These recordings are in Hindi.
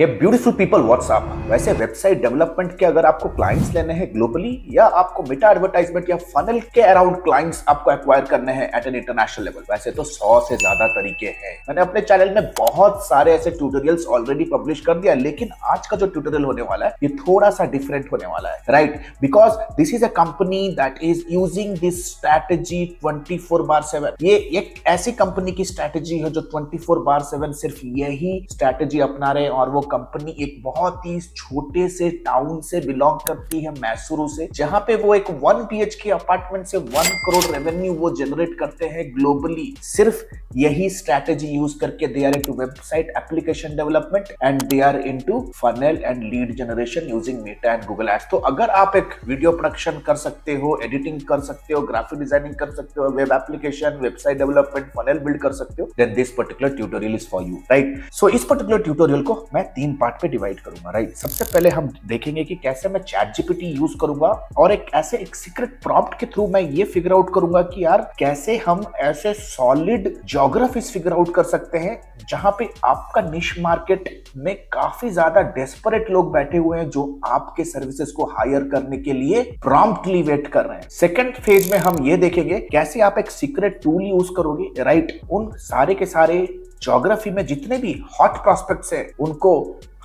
हे ब्यूटीफुल पीपल व्हाट्सअप। वैसे वेबसाइट डेवलपमेंट के अगर आपको क्लाइंट्स लेने हैं ग्लोबली या आपको मेटा एडवर्टाइजमेंट या फनल के अराउंड क्लाइंट्स आपको एक्वायर करने हैं एट एन इंटरनेशनल लेवल, वैसे तो 100 से ज्यादा तरीके हैं। मैंने अपने चैनल में बहुत सारे ऐसे ट्यूटोरियल्स ऑलरेडी पब्लिश कर दिया, लेकिन आज का जो ट्यूटोरियल होने वाला है ये थोड़ा सा डिफरेंट होने वाला है, right? Because this is a company that is using this strategy 24/7। ये एक ऐसी कंपनी की स्ट्रैटेजी है जो 24/7 सिर्फ यही स्ट्रैटेजी अपना रहे, और वो कंपनी एक बहुत ही छोटे से टाउन से बिलोंग करती है, मैसूरू से, जहां पे वो एक 1 BHK अपार्टमेंट से 1 करोड़ रेवेन्यू वो जनरेट करते हैं ग्लोबली। सिर्फ यही स्ट्रैटेजी यूज करके they are into website application development and they are into funnel and lead generation using Meta and Google ads. तो अगर आप एक वीडियो प्रोडक्शन कर सकते हो, एडिटिंग कर सकते हो, ग्राफिक डिजाइनिंग कर सकते हो, web application, website development, funnel build कर सकते हो, then this particular tutorial is for you, right? So इस पर्टिकुलर ट्यूटोरियल को मैं 3 पार्ट पे डिवाइड करूंगा, राइट? सबसे पहले हम देखेंगे कि कैसे मैं ChatGPT यूज करूंगा और एक सीक्रेट प्रॉम्प्ट के थ्रू मैं ये फिगर आउट करूंगा कि यार कैसे हम ऐसे सॉलिड ज्योग्राफीज फिगर आउट कर सकते हैं जहां पे आपका निश मार्केट में काफी ज्यादा डेस्परेट लोग बैठे हुए हैं जो आपके सर्विसेज को हायर करने के लिए प्रॉम्प्टली वेट कर रहे हैं। सेकंड फेज में हम ये देखेंगे कैसे आप एक सीक्रेट टूल यूज करोगे, राइट? उन सारे के सारे ज्योग्राफी में जितने भी हॉट प्रोस्पेक्ट्स हैं उनको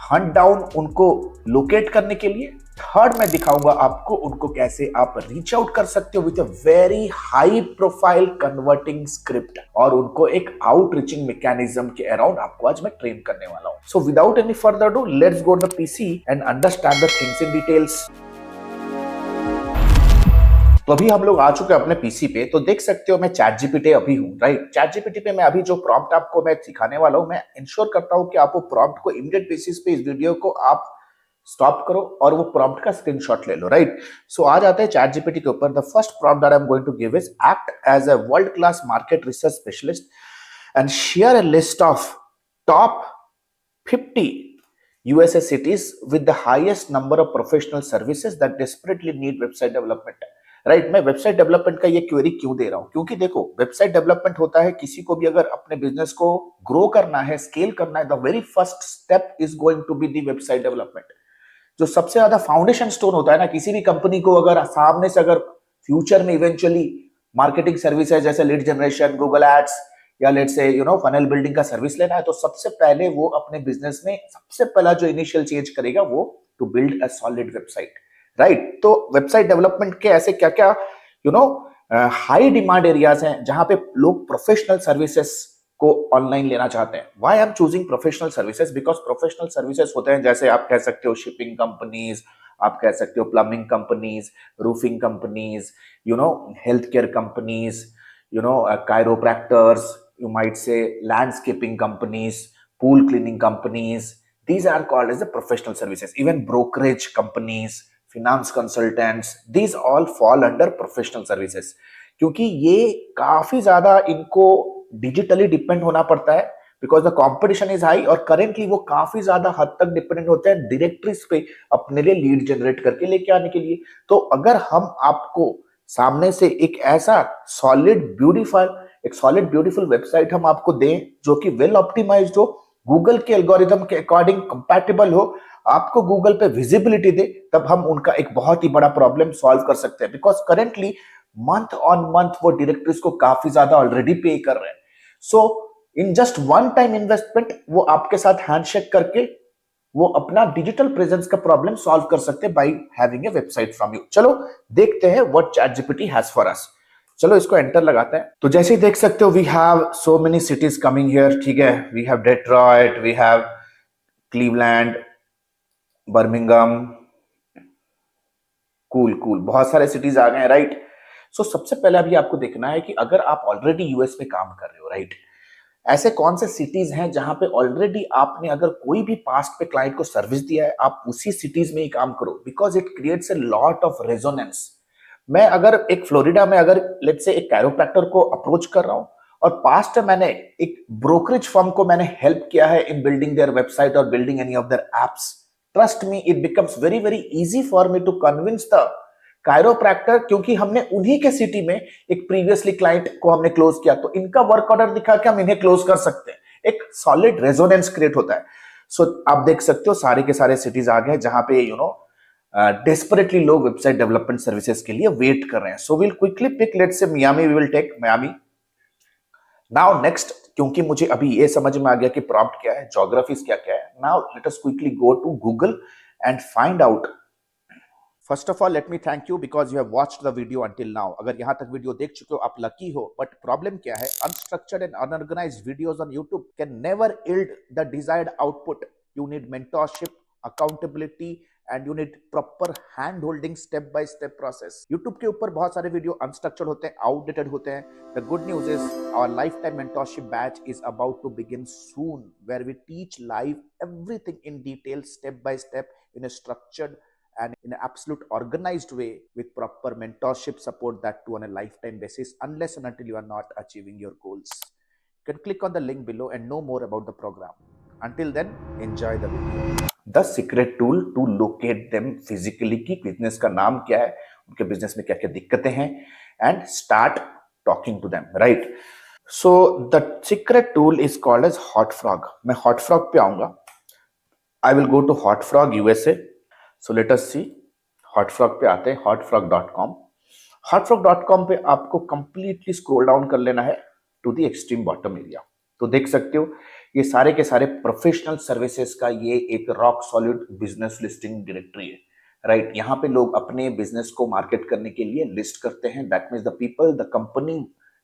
हंट डाउन, उनको लोकेट करने के लिए। थर्ड मैं दिखाऊंगा आपको उनको कैसे आप रीच आउट कर सकते हो with a very high profile converting script, और उनको एक आउटरीचिंग मैकेनिज्म के अराउंड आपको आज मैं ट्रेन करने वाला हूं। So without any further do, let's go to the PC and understand the things in details. तो अभी हम लोग आ चुके हैं अपने पीसी पे, तो देख सकते हो मैं ChatGPT अभी हूँ, राइट? ChatGPT पे मैं अभी जो प्रॉम्प्ट आपको मैं सिखाने वाला हूँ, मैं इंश्योर करता हूँ कि आप वो प्रॉम्प्ट को इमीडिएट बेसिस पे इस वीडियो को आप स्टॉप करो और वो प्रॉम्प्ट का स्क्रीनशॉट ले लो, राइट? सो आ जाते हैं ChatGPT के ऊपर। The first prompt that I am going to give is act as a world class market research specialist and share a list of top 50 USA cities with the highest number of professional services that desperately need website development। Right? मैं वेबसाइट डेवलपमेंट का ये क्वेरी क्यों दे रहा हूं? क्योंकि देखो, वेबसाइट डेवलपमेंट होता है, किसी को भी अगर अपने बिजनेस को ग्रो करना है, स्केल करना है, the very first step is going to be the website development. जो सबसे ज्यादा फाउंडेशन स्टोन होता है ना किसी भी कंपनी को, अगर सामने से अगर फ्यूचर में इवेंचुअली मार्केटिंग सर्विसेज जैसे लीड जनरेशन, गूगल एड्स या लेट्स से फनल बिल्डिंग का सर्विस लेना है, तो सबसे पहले वो अपने बिजनेस में सबसे पहला जो इनिशियल चेंज करेगा वो to build a solid website, right? तो वेबसाइट डेवलपमेंट के ऐसे क्या क्या हाई डिमांड एरियाज हैं जहां पे लोग प्रोफेशनल सर्विसेज को ऑनलाइन लेना चाहते हैं। Why I am choosing professional services? Because professional services होते हैं जैसे आप कह सकते हो शिपिंग कंपनीज, आप कह सकते हो plumbing companies, roofing companies, health care companies, chiropractors, you might say landscaping companies, pool cleaning companies. These are called as the professional services. Even brokerage companies, finance consultants, these all fall under professional services. क्योंकि ये काफी ज्यादा इनको डिजिटली डिपेंड होना पड़ता है because the competition is high, और करेंटली वो काफी ज्यादा हद तक डिपेंडेंट होते हैं डायरेक्टरीज पे अपने लिए लीड जनरेट करके लेके आने के लिए। तो अगर हम आपको सामने से एक ऐसा सॉलिड ब्यूटीफुल वेबसाइट हम आपको दें जो कि वेल ऑप्टिमाइज्ड हो, गूगल के एल्गोरिथम के अकॉर्डिंग कंपैटिबल हो, आपको गूगल पे विजिबिलिटी दे, तब हम उनका एक बहुत ही बड़ा प्रॉब्लम सॉल्व कर सकते हैं। Because currently month on month वो डायरेक्टरीज को काफी ज्यादा ऑलरेडी पे कर रहे हैं। So in just one time investment वो आपके साथ हैंडशेक करके वो अपना डिजिटल प्रेजेंस का प्रॉब्लम सॉल्व कर सकते हैं by having a website from you. चलो देखते हैं what ChatGPT has for us. चलो इसको एंटर लगाते हैं। तो जैसे ही देख सकते हो we have so many cities coming here, ठीक है? We have Detroit, we have Cleveland, Birmingham, cool बहुत सारे सिटीज आ गए हैं, राइट? सो सबसे पहले अभी आपको देखना है कि अगर आप ऑलरेडी यूएस में काम कर रहे हो, राइट, ऐसे कौन से सिटीज हैं जहां पे ऑलरेडी आपने अगर कोई भी पास्ट पे क्लाइंट को सर्विस दिया है, आप उसी सिटीज में ही काम करो because it creates a lot of resonance. मैं अगर एक फ्लोरिडा में अगर लेट्स से एक कैरोप्रैक्टर को अप्रोच कर रहा हूं और पास्ट में मैंने एक ब्रोकरेज फर्म को मैंने हेल्प किया है इन बिल्डिंग देयर वेबसाइट और building any of their apps, trust me it becomes very very easy for me to convince the chiropractor, क्योंकि हमने उन्हीं के सिटी में एक प्रीवियसली क्लाइंट को हमने क्लोज किया, तो इनका वर्क ऑर्डर दिखा के हम इन्हें क्लोज कर सकते हैं। एक सॉलिड रेजोनेंस क्रिएट होता है। सो आप देख सकते हो सारे के सारे सिटीज आ गए जहां पे डेस्परेटली लोग वेबसाइट डेवलपमेंट सर्विसेज के लिए वेट कर रहे हैं. So will quickly pick, let's say Miami, we will take Miami. Now next, क्योंकि मुझे अभी ये समझ में आ गया कि प्रॉम्प्ट क्या है, ज्योग्राफीज क्या क्या है. Now let us quickly go to Google and find out. First of all let me thank you because you have watched the video until now. अगर यहां तक वीडियो देख चुके हो आप लकी हो. बट प्रॉब्लम क्या है, unstructured and unorganised videos on YouTube can never yield the desired output. You need mentorship, accountability and you need proper hand holding step by step process. YouTube के ऊपर बहुत सारे वीडियो अनस्ट्रक्चर्ड होते हैं, आउटडेटेड होते हैं. The good news is our lifetime mentorship batch is about to begin soon, where we teach live everything in detail, step by step, in a structured and in an absolute organized way with proper mentorship support, that too on a lifetime basis, unless and until you are not achieving your goals. You can click on the link below and know more about the program. Until then, enjoy the video. The secret tool to locate them physically की बिजनेस का नाम क्या है, उनके बिजनेस में क्या क्या दिक्कतें हैं, and start talking to them, right? So the secret tool is called as Hotfrog. मैं Hotfrog पे आऊंगा. I will go to Hotfrog USA. So let us see. Hotfrog पे आते हैं, hotfrog.com. Hotfrog.com पे आपको completely scroll down कर लेना है to the extreme bottom area. तो देख सकते हो ये सारे के सारे प्रोफेशनल सर्विसेज का ये एक rock solid business listing directory है, राइट? यहाँ पे लोग अपने बिजनेस को मार्केट करने के लिए लिस्ट करते हैं. That means the people, the company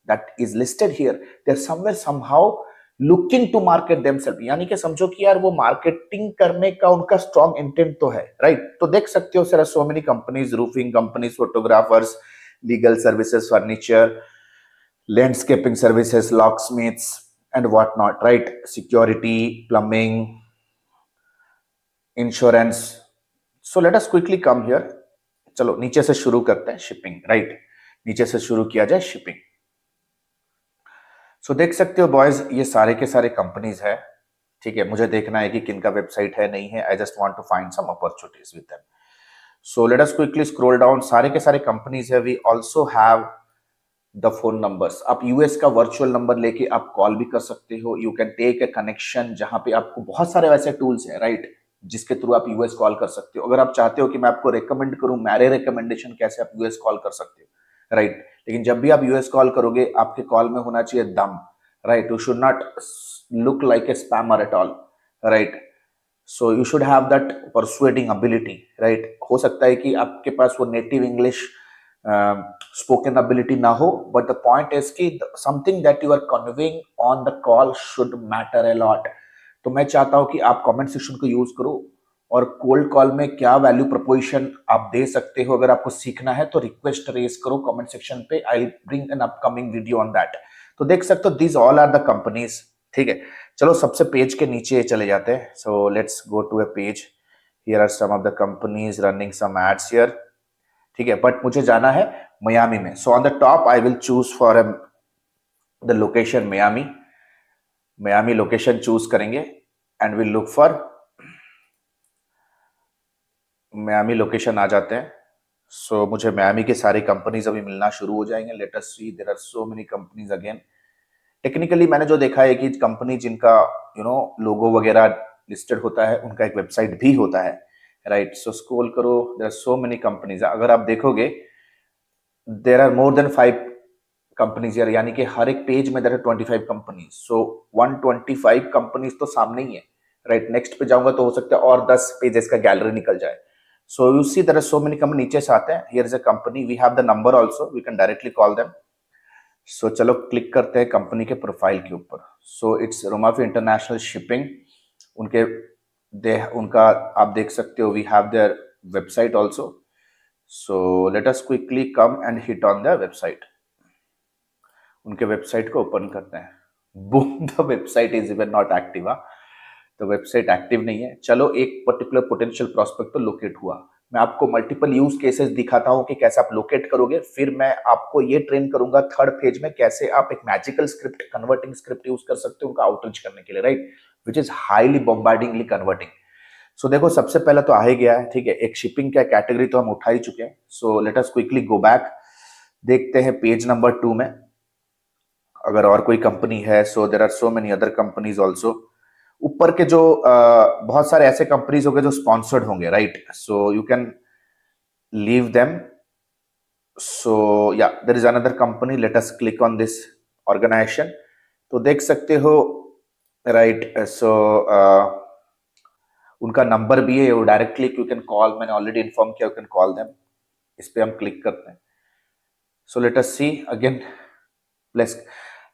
that is listed here, they are somewhere somehow looking to market themselves. यानी कि समझो कि यार वो मार्केटिंग करने का उनका स्ट्रॉन्ग इंटेंट तो है, राइट? तो देख सकते हो sir, so many companies, roofing companies, photographers, legal services, furniture, landscaping services, locksmiths and what not, right? Security, plumbing, insurance. So let us quickly come here. चलो नीचे से शुरू करते हैं. Shipping, right? नीचे से शुरू किया जाए शिपिंग. सो देख सकते हो बॉयज, ये सारे के सारे कंपनीज है, ठीक है? मुझे देखना है कि किनका वेबसाइट है, नहीं है. I just want to find some opportunities with them. So let us quickly scroll down. सारे के सारे कंपनीज है. We also have the phone numbers. आप यूएस का वर्चुअल नंबर लेके आप कॉल भी कर सकते हो. You can take a connection, जहां पे आपको बहुत सारे वैसे टूल्स हैं, राइट, जिसके थ्रू आप यूएस कॉल कर सकते हो. अगर आप चाहते हो कि मैं आपको रेकमेंड करूं, मेरे रिकमेंडेशन कैसे आप यूएस कॉल कर सकते हो, राइट? लेकिन जब भी आप यूएस कॉल करोगे, आपके कॉल में होना चाहिए दम, right? You should not look like a spammer at all, right? So you should have that persuading ability, right? हो सकता है कि आपके पास वो नेटिव इंग्लिश spoken ability ना हो, but the point is कि something that you are conveying on the call should matter a lot. तो मैं चाहता हूं कि आप कमेंट सेक्शन को यूज करो और कोल्ड कॉल में क्या वैल्यू प्रपोजिशन आप दे सकते हो. अगर आपको सीखना है तो रिक्वेस्ट रेज करो कमेंट सेक्शन पे. I will bring an upcoming video on that. तो देख सकते हो these all are the companies, ठीक है? चलो सबसे पेज के नीचे चले जाते हैं. So let's go to a page. Here are some of the companies running some ads here, ठीक है? बट मुझे जाना है मियामी में. So on the top I will choose for the location Miami. Miami location choose करेंगे and will look for Miami location. आ जाते हैं. सो मुझे मियामी के सारी कंपनीज अभी मिलना शुरू हो जाएंगे. Let us see, there are so many companies again. Technically मैंने जो देखा है कि कंपनी जिनका लोगो वगैरह लिस्टेड होता है, उनका एक वेबसाइट भी होता है, राइट? सो स्क्रॉल करो, there are so many companies. अगर आप देखोगे there are more than 5 companies यार, यानी कि हर एक पेज में there are 25 companies. So 125 companies तो सामने ही है, राइट? नेक्स्ट पे जाऊंगा तो हो सकता है और 10 पेजेस का गैलरी निकल जाए. So you see there are so many company. नीचे से आते हैं. Here is a company, we have the number also, we can directly call them. So चलो क्लिक करते हैं कंपनी के प्रोफाइल के ऊपर. So it's Romafi international shipping. उनका आप देख सकते हो, we have their website also. So let us quickly come and hit on the website. उनके वेबसाइट को ओपन करते हैं. Boom, the website is even not active. तो वेबसाइट एक्टिव नहीं है. चलो एक पर्टिकुलर पोटेंशियल प्रोस्पेक्ट तो लोकेट हुआ. मैं आपको मल्टीपल यूज केसेस दिखाता हूं कि कैसे आप लोकेट करोगे. फिर मैं आपको ये ट्रेन करूंगा थर्ड पेज में कैसे आप एक magical script, converting script use कर सकते हो उनका आउटरीच करने के लिए, right? Which is highly bombardingly converting. So देखो सबसे पहला तो आ ही गया है, ठीक है? एक शिपिंग का कैटेगरी तो हम उठा ही चुके हैं. So let us quickly go back. देखते हैं पेज नंबर 2 में अगर और कोई कंपनी है. So there are so many other companies also. ऊपर के जो बहुत सारे ऐसे कंपनीज होंगे जो स्पॉन्सर्ड होंगे, right? So you can leave them. So yeah there is another company, let us click on this organization. तो देख सकते हो, राइट? सो उनका नंबर भी है, डायरेक्टली यू कैन कॉल. मैंने ऑलरेडी इन्फॉर्म किया, यू कैन कॉल देम. इस पे हम क्लिक करते हैं. So let us see again. Plus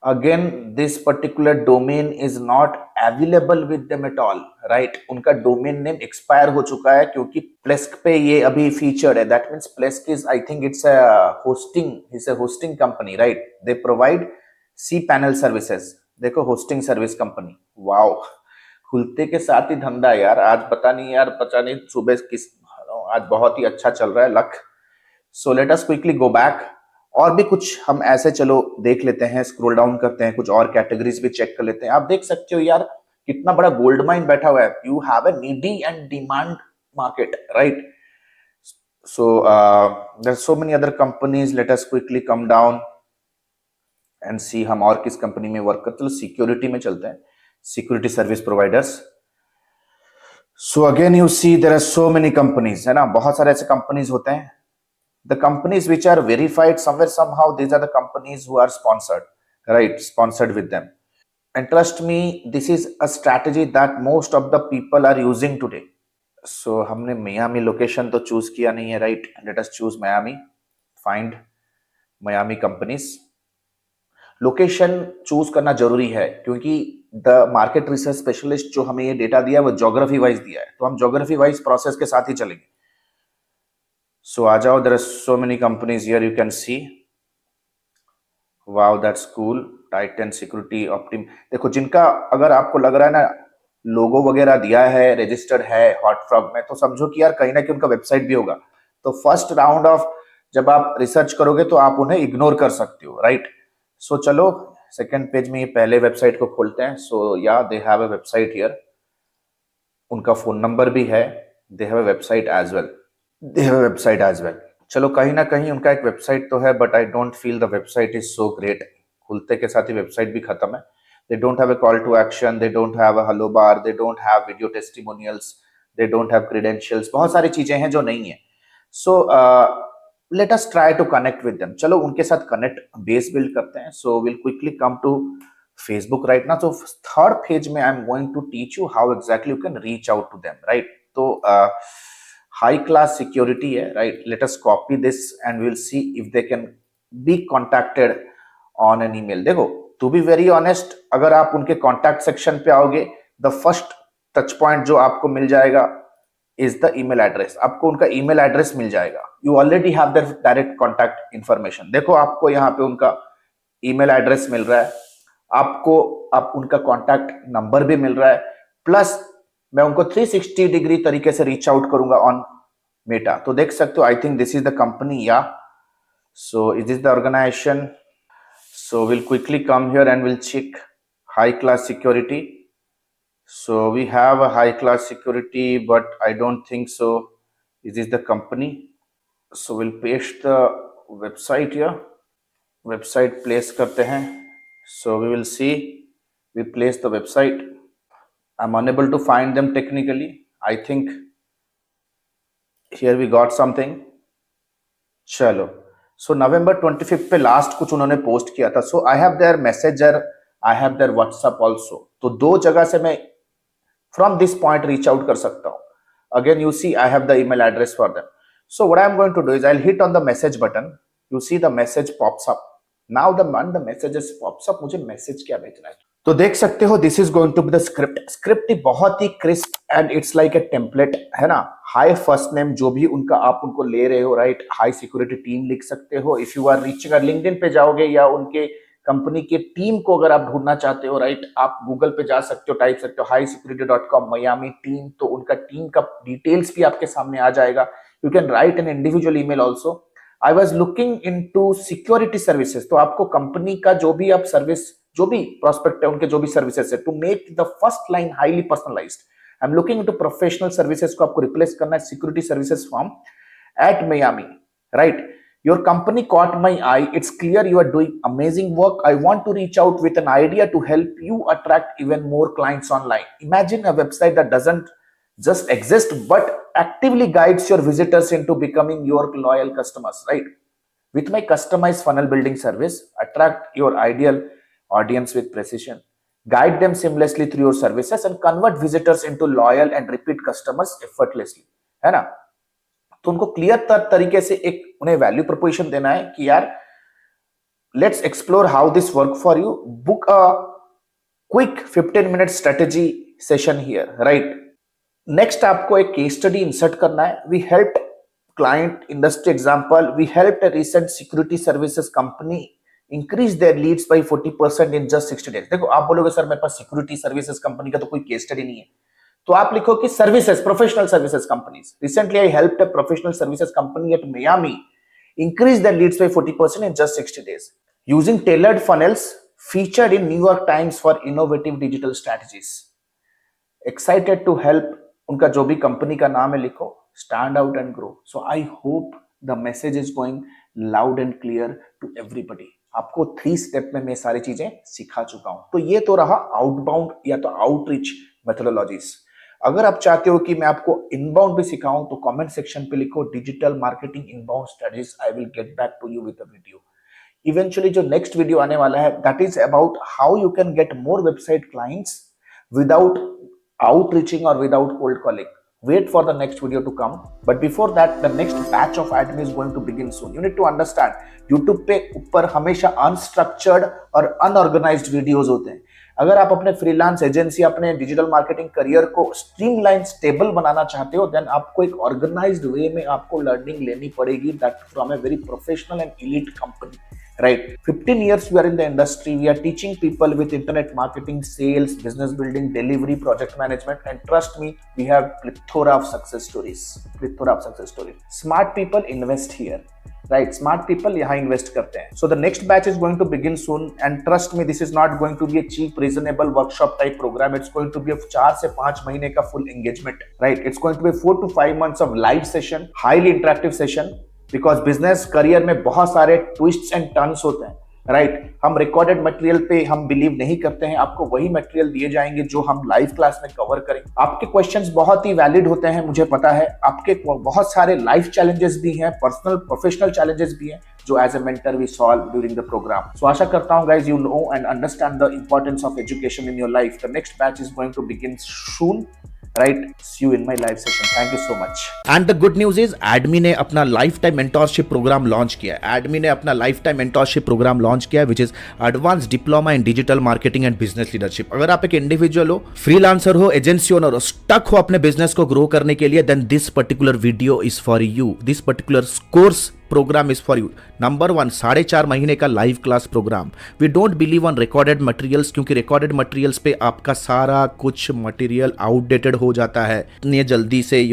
again this particular domain is not available with them at all, right? उनका डोमेन नेम एक्सपायर हो चुका है क्योंकि प्लेस्क पे ये अभी फीचर्ड है. That means Plesk is, I think it's a hosting company, right? They provide cPanel services. देखो, होस्टिंग सर्विस कंपनी. वाओ, खुलते के साथ ही धंधा यार. आज पता नहीं यार, पता नहीं सुबह किस, आज बहुत ही अच्छा चल रहा है लक. सो let us quickly go back. और भी कुछ हम ऐसे चलो देख लेते हैं, स्क्रॉल डाउन करते हैं, कुछ और कैटेगरीज भी चेक कर लेते हैं. आप देख सकते हो यार, कितना बड़ा गोल्ड माइन बैठा हुआ है. You have a needy and demand market, right? So there are so many other companies. Let us quickly come down and see हम और किस कंपनी में वर्क करते हैं. सिक्योरिटी में चलते हैं, security service providers. So again you see there are so many companies, है ना? बहुत सारे ऐसे कंपनीज होते हैं. The companies which are verified somewhere somehow, these are the companies who are sponsored, right? Sponsored with them. And trust me, this is a strategy that most of the people are using today. So हमने Miami location तो choose किया नहीं है, right? Let us choose Miami. Find Miami companies. Location choose करना जरूरी है क्योंकि द मार्केट रिसर्च स्पेशलिस्ट जो हमें ये डेटा दिया है वो ज्योग्राफी वाइज दिया है, तो हम ज्योग्राफी वाइज प्रोसेस के साथ ही चलेंगे. So आ जाओ, there are so many companies here you can see. Wow, that's cool. Titan Security, Optim. देखो, जिनका अगर आपको लग रहा है ना लोगो वगैरह दिया है, रजिस्टर्ड है हॉटफ्रॉग में, तो समझो कि यार कहीं ना कहीं उनका वेबसाइट भी होगा. तो फर्स्ट राउंड ऑफ जब आप रिसर्च करोगे तो आप उन्हें इग्नोर कर सकते हो, राइट? सो चलो सेकंड पेज में ये पहले वेबसाइट को खोलते हैं. So yeah they have a website here. उनका फोन नंबर भी है. They have a website as well. They have a website as well. चलो, कहीं ना कहीं उनका एक वेबसाइट तो है, but I don't feel the website is so great. खुलते के साथ ही वेबसाइट भी खत्म है. They don't have a call to action, they don't have a hello bar, they don't have video testimonials, they don't have credentials. बहुत सारी चीजें हैं जो नहीं है. So let us try to connect with them. चलो उनके साथ कनेक्ट बेस बिल्ड करते हैं. So will quickly come to Facebook right ना. सो थर्ड पेज में I am going to teach you how exactly you can reach out to them, right? तो high class security है, right? Let us copy this and we'll see if they can be contacted on an email. देखो, to be very honest, अगर आप उनके contact section पे आओगे, the first touch point जो आपको मिल जाएगा is the email address. आपको उनका email address मिल जाएगा. You already have their direct contact information. देखो, आपको यहाँ पे उनका email address मिल रहा है, आपको उनका contact number भी मिल रहा है, प्लस मैं उनको 360 डिग्री तरीके से रीच आउट करूंगा ऑन मेटा. तो देख सकते हो, I think this is the company. या so is this the organization. So will quickly come here and will check high class security. So we have a high class security, but I don't think so is this the company. So will paste the website here. Website place करते हैं. So we will see, we place the website. I'm unable to find them technically. I think here we got something. चलो, so November 25th पे लास्ट कुछ उन्होंने पोस्ट किया था. So I have their messenger, I have their WhatsApp also. तो दो जगह से मैं from this point reach out कर सकता हूँ. Again you see I have the email address for them. So what I am going to do is I'll hit on the message button. You see the message pops up. Now the messages pops up. मुझे मैसेज क्या भेजना है? तो देख सकते हो, this is going to be the script. Script बहुत ही crisp and it's like a template, है ना? हाई फर्स्ट नेम जो भी उनका आप उनको ले रहे हो, राइट? हाई सिक्योरिटी टीम लिख सकते हो. If you are reaching, LinkedIn पे जाओगे या उनके कंपनी के टीम को अगर आप ढूंढना चाहते हो, राइट, आप गूगल पे जा सकते हो, टाइप सकते हो highsecurity.com Miami टीम, तो उनका टीम का डिटेल्स भी आपके सामने आ जाएगा. You can write an individual email also. I was looking in to security services. तो आपको कंपनी का जो भी आप सर्विस, जो भी प्रोस्पेक्ट है, उनके जो भी सर्विसेज है, to make the first line highly personalised. I am looking into professional services को आपको रिप्लेस करना है security services firm at Miami, right? Your company caught my eye. It's clear you are doing amazing work. I want to reach out with an idea to help you attract even more clients online. Imagine a website that doesn't just exist but actively guides your visitors into becoming your loyal customers, right? With my customized funnel building service, attract your ideal audience with precision, guide them seamlessly through your services, and convert visitors into loyal and repeat customers effortlessly. है ना? तो उनको क्लियर तरीके से एक उन्हें वैल्यू प्रोपोजिशन देना है कि यार let's explore how this work for you, book a quick 15 minute strategy session here, right? Next आपको एक केस स्टडी इंसर्ट करना है. We help client industry example. We help a recent security services company increase their leads by 40% in just 60 days. देखो आप बोलोगे सर मेरे पास सिक्योरिटी सर्विसेज कंपनी का तो कोई केस स्टडी नहीं है, तो आप लिखो कि services, professional services companies. Recently I helped a professional services company at Miami increase their leads by 40% in just 60 days using tailored funnels featured in New York Times for innovative digital strategies. Excited to help. उनका जो भी कंपनी का नाम है लिखो, stand out and grow. So I hope the message is going loud and clear to everybody. आपको 3 स्टेप में मैं सारी चीजें सिखा चुका हूं. तो ये तो रहा आउटबाउंड या तो आउटरीच मेथोडोलॉजीज. अगर आप चाहते हो कि मैं आपको इनबाउंड भी सिखाऊं तो कमेंट सेक्शन पे लिखो digital marketing inbound strategies. I will get back to you with a video. Eventually जो नेक्स्ट वीडियो आने वाला है that is about how you can get more website clients without outreaching or without cold calling. Wait for the next video to come. But before that, the next batch of admin is going to begin soon. You need to understand, YouTube पे ऊपर हमेशा unstructured और unorganized videos होते हैं. अगर आप अपने फ्रीलांस एजेंसी, अपने डिजिटल मार्केटिंग करियर को स्ट्रीमलाइन स्टेबल बनाना चाहते हो, देन आपको एक ऑर्गेनाइज्ड वे में आपको लर्निंग लेनी पड़ेगी, that from a very professional and elite company. Right, 15 years we are in the industry. We are teaching people with internet marketing, sales, business building, delivery, project management, and trust me, we have plethora of success stories. Plethora of success stories. Smart people invest here. Right, smart people यहाँ invest करते हैं. So the next batch is going to begin soon, and trust me, this is not going to be a cheap, reasonable workshop type program. It's going to be a 4 से 5 महीने का full engagement. Right, it's going to be 4 to 5 months of live session, highly interactive session. Because business career में बहुत सारे ट्विस्ट्स एंड टर्न्स होते हैं, राइट? हम रिकॉर्डेड मटेरियल पे हम बिलीव नहीं करते हैं. आपको वही मटेरियल दिए जाएंगे जो हम लाइव क्लास में कवर करें. आपके क्वेश्चंस बहुत ही वैलिड होते हैं, मुझे पता है. आपके बहुत सारे लाइफ चैलेंजेस भी हैं, पर्सनल प्रोफेशनल चैलेंजेस भी हैं, जो as a mentor we solve during the program. So आशा करता हूं guys you know and understand the importance of education in your life. The next batch is going to begin soon. Right, see you in my live session. Thank you so much. And the good news is ADMI ने अपना life time mentorship programme launch किया है. ADMI ने अपना life time mentorship programme launch किया है, which is advance diploma in digital marketing and business leadership. अगर आप एक इंडिविजुअल हो, फ्रीलांसर हो, एजेंसी ओनर हो, स्टक हो अपने बिजनेस को ग्रो करने के लिए, then this particular video is for you. This particular course programme is for you. Number 1, 4.5 महीने का live class programme. We don't believe on recorded materials, क्योंकि रिकॉर्डेड मटेरियल्स पे आपका सारा कुछ मटेरियल आउटडेटेड हो जाता है. इतनी जल्दी से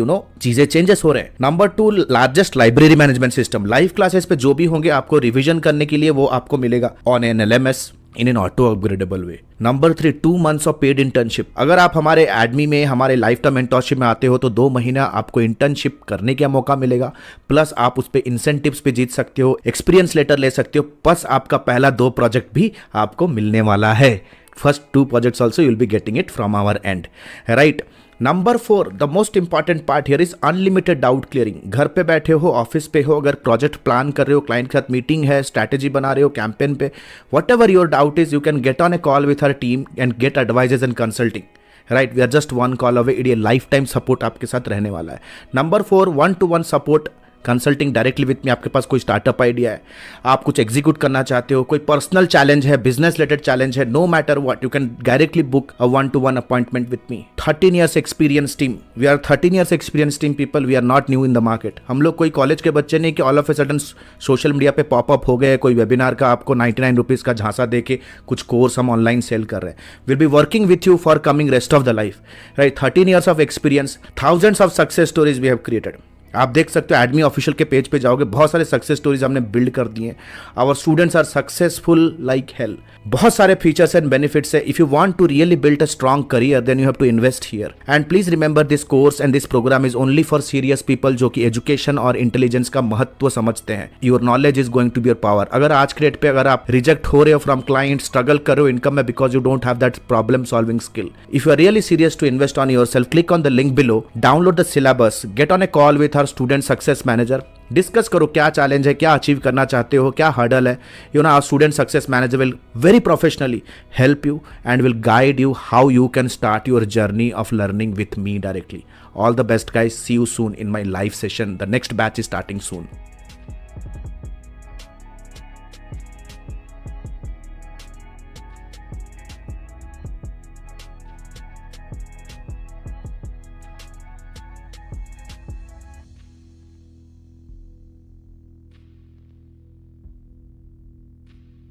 चीजें चेंजेस हो रहे हैं. Number 2, largest library management system. Live classes पे जो भी होंगे आपको रिविजन करने के लिए वो आपको मिलेगा on an LMS in an auto upgradable way. Number 3, 2 months of paid internship. अगर आप हमारे ADMI में हमारे लाइफ टाइम मेंटोरशिप में आते हो तो 2 महीना आपको इंटर्नशिप करने का मौका मिलेगा. प्लस आप उस पर इंसेंटिव्स पे जीत सकते हो, एक्सपीरियंस लेटर ले सकते हो, प्लस आपका पहला 2 प्रोजेक्ट भी आपको मिलने वाला है. First 2 projects also you will be getting it from our end, right? Number 4, the most important part here is unlimited doubt clearing. घर पे बैठे हो, ऑफिस पे हो, अगर प्रोजेक्ट प्लान कर रहे हो, क्लाइंट के साथ मीटिंग है, स्ट्रैटेजी बना रहे हो कैंपेन पे, whatever your doubt is, you can get on a call with our team and get advises and consulting. Right, we are just 1 call away. ये लाइफ टाइम सपोर्ट आपके साथ रहने वाला है. Number 4, 1-to-1 support, consulting directly with me. आपके पास कोई स्टार्टअप आइडिया है, आप कुछ एग्जीक्यूट करना चाहते हो, कोई पर्सनल चैलेंज है, बिजनेस रिलेटेड चैलेंज है, no matter what, you can directly book a 1-to-1 appointment with me. 13 years experience team. We are 13 years experience team people. We are not new in the market. हम लोग कोई कॉलेज के बच्चे नहीं कि all of a sudden social media पे पॉपअप हो गए, कोई वेबिनार का आपको 99 रुपीज़ का झांसा दे के कुछ कोर्स हम ऑनलाइन सेल कर रहे हैं. Will be working with you for coming rest of the life. Right, 13 years of experience, thousands of success stories we have created. आप देख सकते हो एडमी ऑफिशियल के पेज पे जाओगे, बहुत सारे सक्सेस स्टोरीज हमने बिल्ड कर दिए हैं। Our students are successful like hell. बहुत सारे फीचर्स एंड बेनिफिट्स है। If you want to really build a strong career then you have to invest here. And please remember this course and this programme is only for serious people जो कि एजुकेशन और इंटेलिजेंस का महत्व समझते हैं। Your knowledge is going to be your power. अगर आज के डेट पे अगर आप रिजेक्ट हो रहे हो फ्रॉम क्लाइंट, स्ट्रगल कर रहे हो इनकम में because you don't have that problem solving skill, if you are really serious to invest on yourself, click on the link below, download the syllabus, get on a call with our student success manager, discuss करो क्या चैलेंज है, क्या अचीव करना चाहते हो, क्या हर्डल है। You know our student success manager will very professionally help you and will guide you how you can start your journey of learning with me directly. All the best guys. See you soon in my live session. The next batch is starting soon.